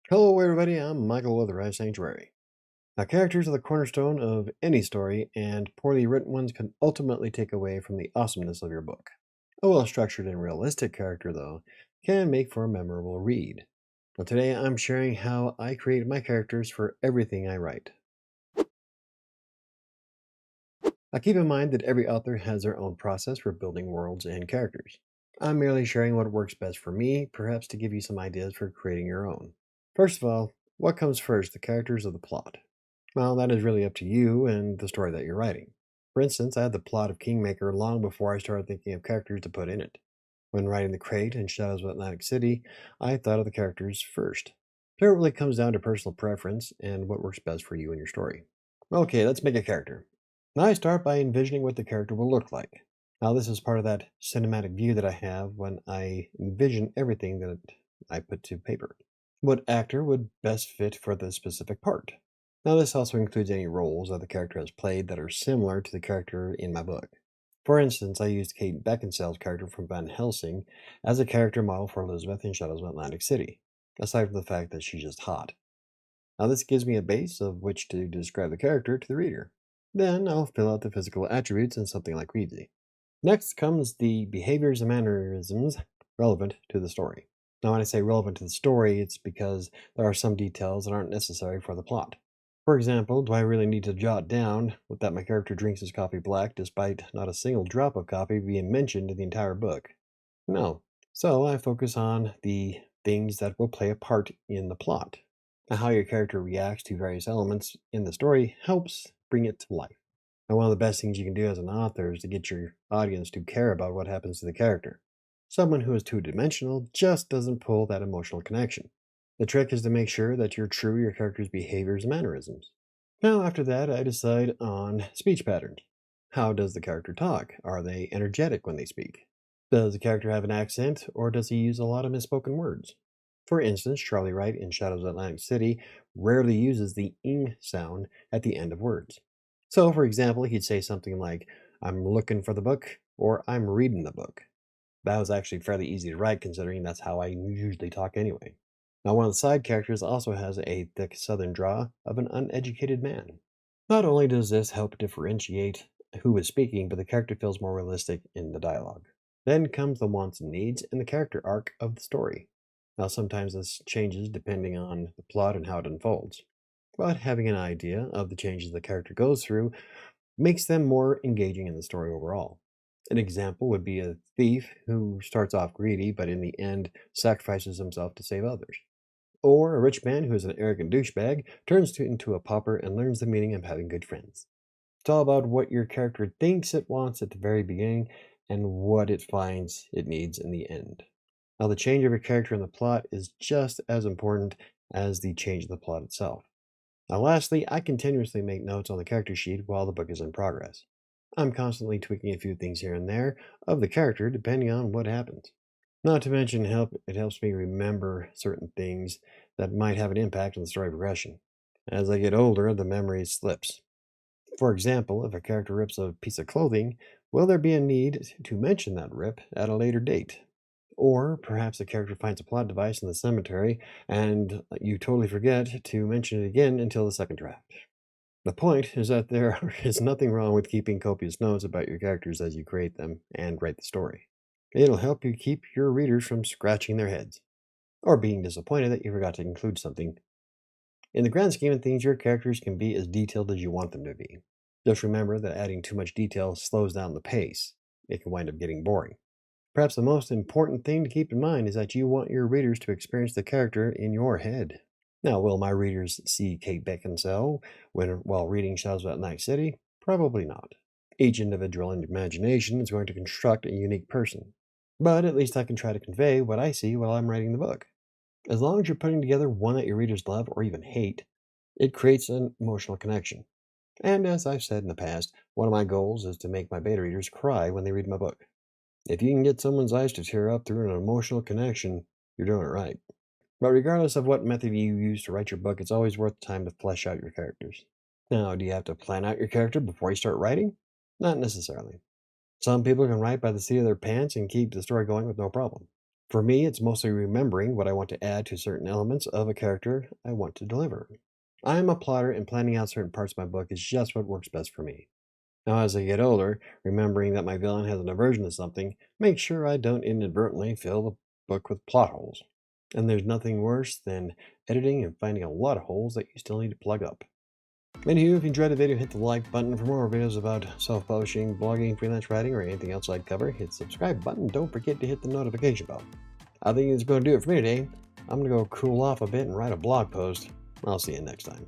Hello, everybody. I'm Michael with WriterSanctuary. Now, characters are the cornerstone of any story, and poorly written ones can ultimately take away from the awesomeness of your book. A well structured and realistic character, though, can make for a memorable read. Now, today I'm sharing how I create my characters for everything I write. Now, keep in mind that every author has their own process for building worlds and characters. I'm merely sharing what works best for me, perhaps to give you some ideas for creating your own. First of all, what comes first, the characters or the plot? Well, that is really up to you and the story that you're writing. For instance, I had the plot of Kingmaker long before I started thinking of characters to put in it. When writing The Crate and Shadows of Atlantic City, I thought of the characters first. So it really comes down to personal preference and what works best for you and your story. Okay, let's make a character. Now I start by envisioning what the character will look like. Now, this is part of that cinematic view that I have when I envision everything that I put to paper. What actor would best fit for the specific part? Now, this also includes any roles that the character has played that are similar to the character in my book. For instance, I used Kate Beckinsale's character from Van Helsing as a character model for Elizabeth in Shadows of Atlantic City, aside from the fact that she's just hot. Now, this gives me a base of which to describe the character to the reader. Then I'll fill out the physical attributes in something like Reedsy. Next comes the behaviors and mannerisms relevant to the story. Now, when I say relevant to the story, it's because there are some details that aren't necessary for the plot. For example, do I really need to jot down that my character drinks his coffee black despite not a single drop of coffee being mentioned in the entire book? No. So I focus on the things that will play a part in the plot. Now, how your character reacts to various elements in the story helps bring it to life. And one of the best things you can do as an author is to get your audience to care about what happens to the character. Someone who is two dimensional just doesn't pull that emotional connection. The trick is to make sure that you're true to your character's behaviors and mannerisms. Now, after that, I decide on speech patterns. How does the character talk? Are they energetic when they speak? Does the character have an accent, or does he use a lot of misspoken words? For instance, Charlie Wright in Shadows of Atlantic City rarely uses the ing sound at the end of words. So, for example, he'd say something like, I'm looking for the book, or I'm reading the book. That was actually fairly easy to write considering that's how I usually talk anyway. Now, one of the side characters also has a thick southern draw of an uneducated man. Not only does this help differentiate who is speaking, but the character feels more realistic in the dialogue. Then comes the wants and needs and the character arc of the story. Now, sometimes this changes depending on the plot and how it unfolds, but having an idea of the changes the character goes through makes them more engaging in the story overall. An example would be a thief who starts off greedy but in the end sacrifices himself to save others. Or a rich man who is an arrogant douchebag into a pauper and learns the meaning of having good friends. It's all about what your character thinks it wants at the very beginning and what it finds it needs in the end. Now, the change of your character in the plot is just as important as the change of the plot itself. Now, lastly, I continuously make notes on the character sheet while the book is in progress. I'm constantly tweaking a few things here and there of the character depending on what happens. Not to mention, it helps me remember certain things that might have an impact on the story progression. As I get older, the memory slips. For example, if a character rips a piece of clothing, will there be a need to mention that rip at a later date? Or perhaps a character finds a plot device in the cemetery and you totally forget to mention it again until the second draft. The point is that there is nothing wrong with keeping copious notes about your characters as you create them and write the story. It'll help you keep your readers from scratching their heads or being disappointed that you forgot to include something. In the grand scheme of things, your characters can be as detailed as you want them to be. Just remember that adding too much detail slows down the pace. It can wind up getting boring. Perhaps the most important thing to keep in mind is that you want your readers to experience the character in your head. Now, will my readers see Kate Beckinsale while reading Shadows of Night City? Probably not. Each individual imagination is going to construct a unique person. But at least I can try to convey what I see while I'm writing the book. As long as you're putting together one that your readers love or even hate, it creates an emotional connection. And as I've said in the past, one of my goals is to make my beta readers cry when they read my book. If you can get someone's eyes to tear up through an emotional connection, you're doing it right. But regardless of what method you use to write your book, it's always worth the time to flesh out your characters. Now, do you have to plan out your character before you start writing? Not necessarily. Some people can write by the seat of their pants and keep the story going with no problem. For me, it's mostly remembering what I want to add to certain elements of a character I want to deliver. I am a plotter, and planning out certain parts of my book is just what works best for me. Now, as I get older, remembering that my villain has an aversion to something makes sure I don't inadvertently fill the book with plot holes. And there's nothing worse than editing and finding a lot of holes that you still need to plug up. Anywho, if you enjoyed the video, hit the like button. For more videos about self-publishing, blogging, freelance writing, or anything else I'd cover, hit the subscribe button. Don't forget to hit the notification bell. I think it's going to do it for me today. I'm going to go cool off a bit and write a blog post. I'll see you next time.